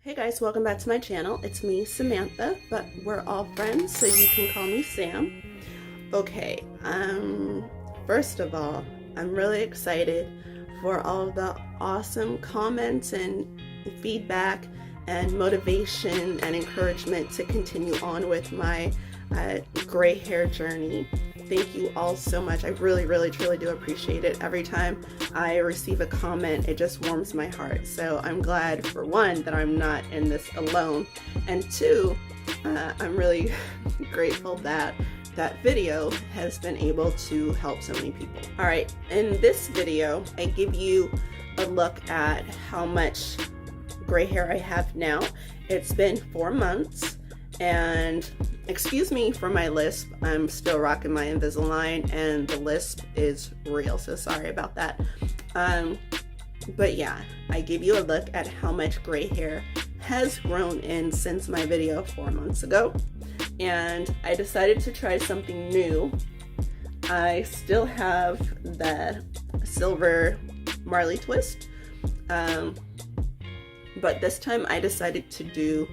Hey guys, welcome back to my channel. It's me, Samantha, but we're all friends, so you can call me Sam. Okay, first of all, I'm really excited for all of the awesome comments and feedback and motivation and encouragement to continue on with my gray hair journey. Thank you all so much. I really, truly do appreciate it. Every time I receive a comment, it just warms my heart. So I'm glad, for one, that I'm not in this alone, and two, I'm really grateful that that video has been able to help so many people. All right, in this video, I give you a look at how much gray hair I have now. It's been 4 months, and excuse me for my lisp. I'm still rocking my Invisalign and the lisp is real, so sorry about that. But yeah, I give you a look at how much gray hair has grown in since my video 4 months ago. And I decided to try something new. I still have the silver Marley twist, but this time I decided to do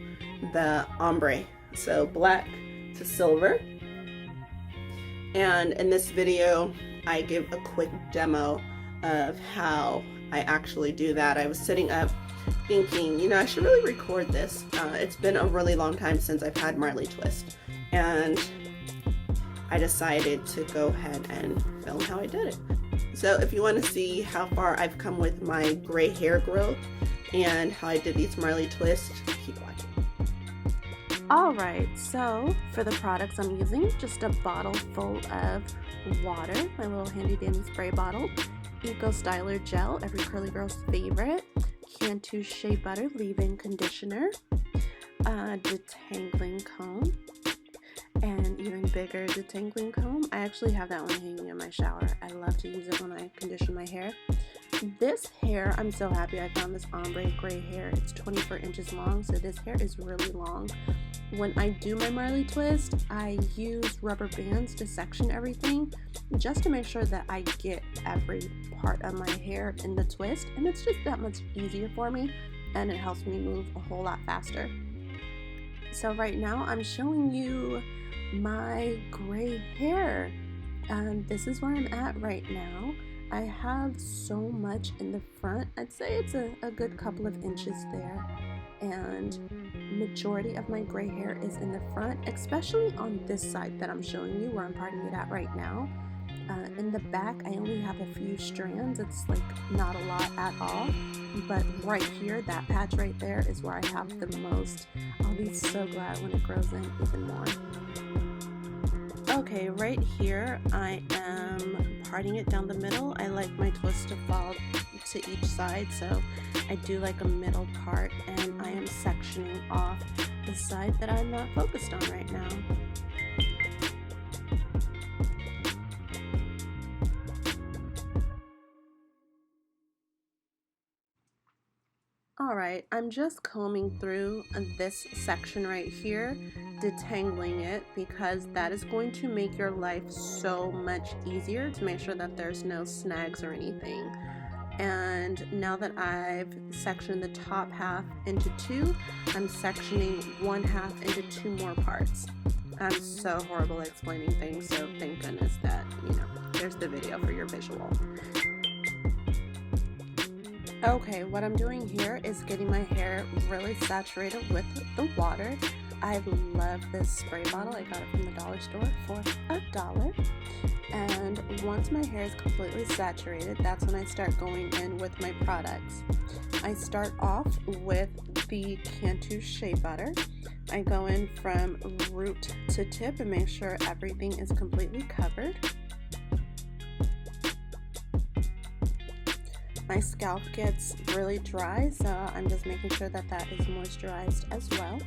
the ombre, so black to silver. And in this video I give a quick demo of how I actually do that. I was sitting up thinking, you know, I should really record this. It's been a really long time since I've had Marley twist, and I decided to go ahead and film how I did it. So if you want to see how far I've come with my gray hair growth and how I did these Marley twists, keep watching. Alright, so for the products I'm using, just a bottle full of water, my little handy dandy spray bottle, Eco Styler Gel, every curly girl's favorite, Cantu Shea Butter leave-in conditioner, detangling comb, and even bigger detangling comb. I actually have that one hanging in my shower. I love to use it when I condition my hair. This hair, I'm so happy I found this ombre gray hair. It's 24 inches long, so this hair is really long. When I do my Marley twist, I use rubber bands to section everything just to make sure that I get every part of my hair in the twist, and it's just that much easier for me, and it helps me move a whole lot faster. So right now I'm showing you my gray hair, and this is where I'm at right now. I have so much in the front. I'd say it's a good couple of inches there, and majority of my gray hair is in the front, especially on this side that I'm showing you, where I'm parting it at right now. In the back I only have a few strands. It's like not a lot at all, but right here, that patch right there is where I have the most. I'll be so glad when it grows in even more. Okay, right here I am parting it down the middle. I like my twist to fall to each side, so I do like a middle part, and I am sectioning off the side that I'm not focused on right now. Alright, I'm just combing through this section right here, detangling it, because that is going to make your life so much easier to make sure that there's no snags or anything. And now that I've sectioned the top half into two, I'm sectioning one half into two more parts. I'm so horrible at explaining things, so thank goodness that, you know, there's the video for your visual. Okay, what I'm doing here is getting my hair really saturated with the water. I love this spray bottle. I got it from the dollar store for $1. And once my hair is completely saturated, that's when I start going in with my products. I start off with the Cantu Shea Butter. I go in from root to tip and make sure everything is completely covered. My scalp gets really dry, so I'm just making sure that that is moisturized as well.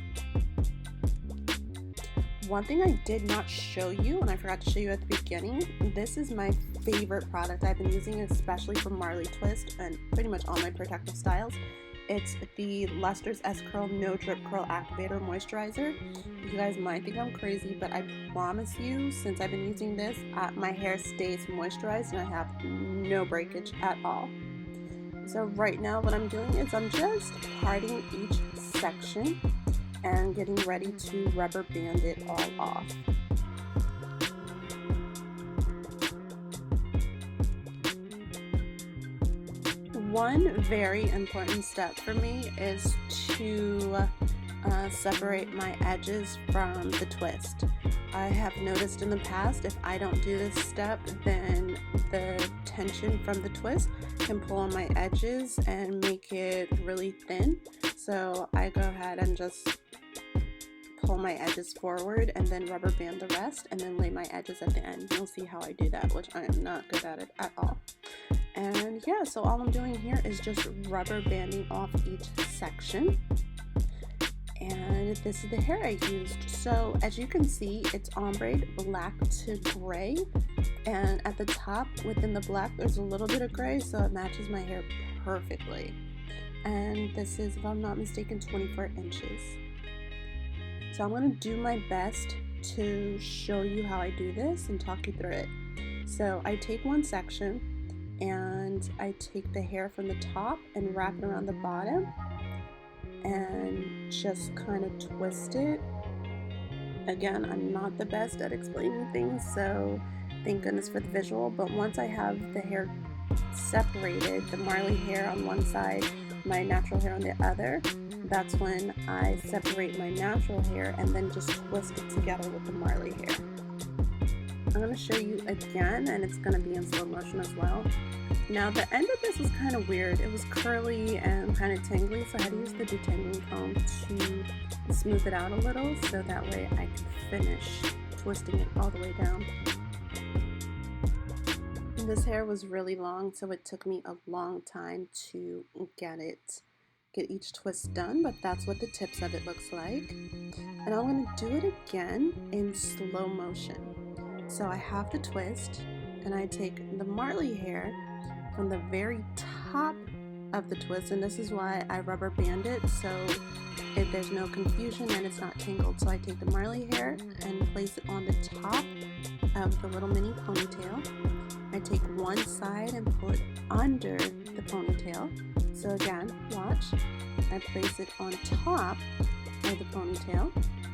One thing I did not show you, and I forgot to show you at the beginning, this is my favorite product. I've been using it especially for Marley twist and pretty much all my protective styles. It's the Luster's S-Curl No Drip Curl Activator Moisturizer. You guys might think I'm crazy, but I promise you, since I've been using this, my hair stays moisturized and I have no breakage at all. So right now what I'm doing is I'm just parting each section and getting ready to rubber band it all off. One very important step for me is to separate my edges from the twist. I have noticed in the past if I don't do this step, then the tension from the twist can pull on my edges and make it really thin. So I go ahead and just pull my edges forward and then rubber band the rest and then lay my edges at the end. You'll see how I do that, which I am not good at it at all. And yeah, so all I'm doing here is just rubber banding off each section. And this is the hair I used. So as you can see, it's ombre black to gray, and at the top within the black there's a little bit of gray, so it matches my hair perfectly. And this is, if I'm not mistaken, 24 inches. So I'm going to do my best to show you how I do this and talk you through it. So I take one section and I take the hair from the top and wrap it around the bottom and just kind of twist it. Again, I'm not the best at explaining things, so thank goodness for the visual. But once I have the hair separated, the Marley hair on one side, my natural hair on the other, that's when I separate my natural hair and then just twist it together with the Marley hair. I'm going to show you again, and it's going to be in slow motion as well. Now the end of this was kind of weird. It was curly and kind of tangly, so I had to use the detangling comb to smooth it out a little so that way I could finish twisting it all the way down. This hair was really long, so it took me a long time to get each twist done, but that's what the tips of it looks like. And I'm going to do it again in slow motion. So I have the twist, and I take the Marley hair from the very top of the twist, and this is why I rubber band it so there's no confusion and it's not tangled. So I take the Marley hair and place it on the top of the little mini ponytail. I take one side and pull it under the ponytail. So again, watch. I place it on top of the ponytail.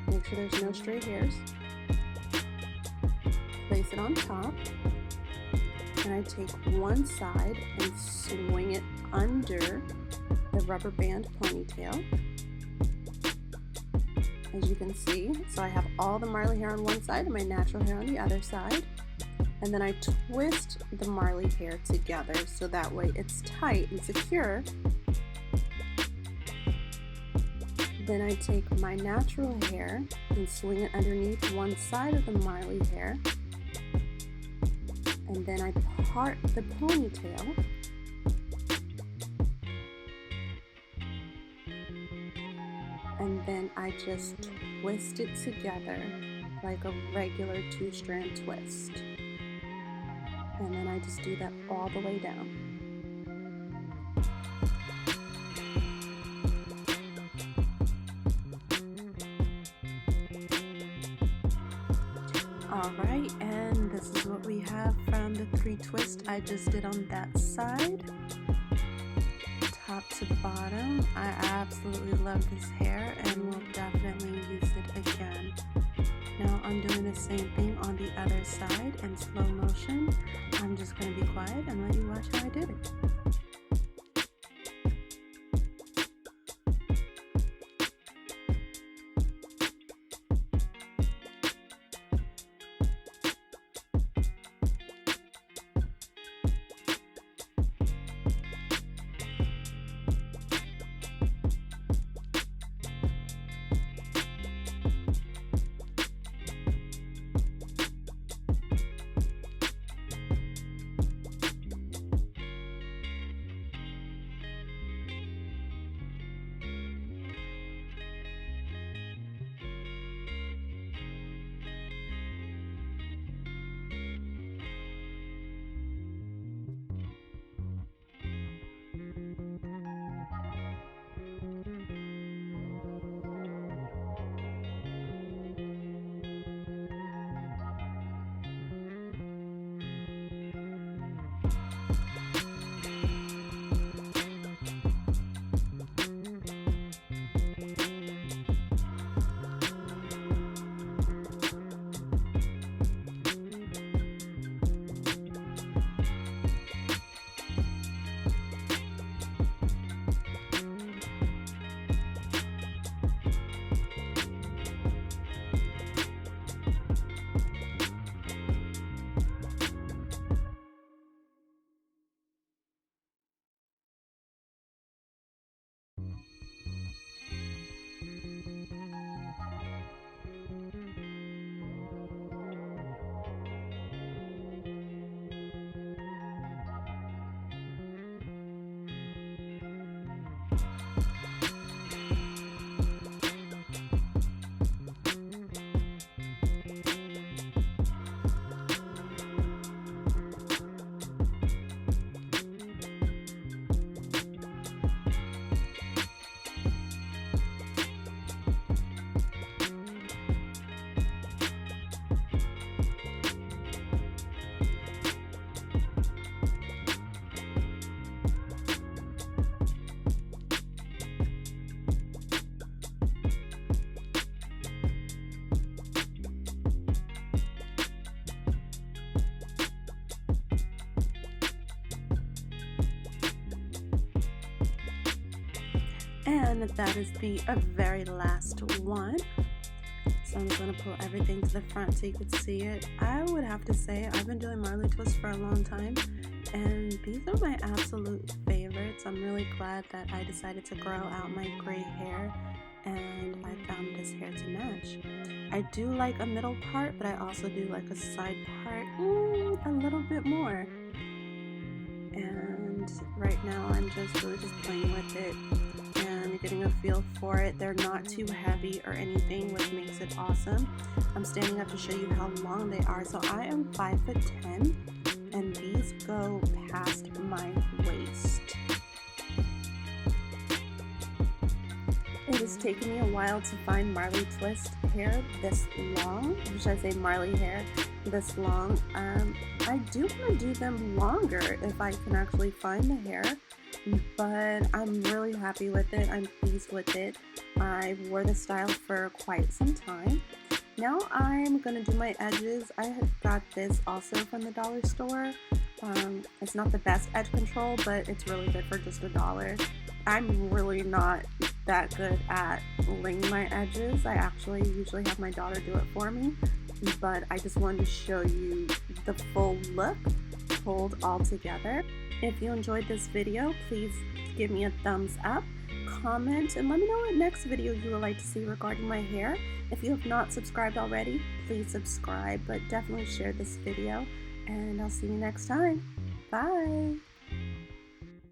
Make sure there's no stray hairs. Place it on top. And I take one side and swing it under the rubber band ponytail. As you can see, so I have all the Marley hair on one side and my natural hair on the other side. And then I twist the Marley hair together so that way it's tight and secure. Then I take my natural hair and swing it underneath one side of the Marley hair. And then I part the ponytail. And then I just twist it together like a regular two-strand twist. And then I just do that all the way down. Alright, and this is what we have from the 3 twists I just did on that side. Top to bottom. I absolutely love this hair and will definitely use it again. Now I'm doing the same thing on the other side in slow motion. I'm just going to be quiet and let you watch how I did it. And that is the very last one. So I'm going to pull everything to the front so you can see it. I would have to say I've been doing Marley twists for a long time, and these are my absolute favorites. I'm really glad that I decided to grow out my gray hair and I found this hair to match. I do like a middle part, but I also do like a side part a little bit more. And right now I'm just really just playing with it and getting a feel for it. They're not too heavy or anything, which makes it awesome. I'm standing up to show you how long they are. So I am 5'10", and these go past my waist. It has taken me a while to find Marley twist hair this long. Should I say Marley hair this long? I do want to do them longer if I can actually find the hair, but I'm really happy with it. I'm pleased with it. I wore the style for quite some time. Now I'm going to do my edges. I had got this also from the dollar store. It's not the best edge control, but it's really good for just $1. I'm really not that good at laying my edges. I actually usually have my daughter do it for me, but I just wanted to show you the full look pulled all together. If you enjoyed this video, please give me a thumbs up, comment, and let me know what next video you would like to see regarding my hair. If you have not subscribed already, please subscribe, but definitely share this video, and I'll see you next time. Bye!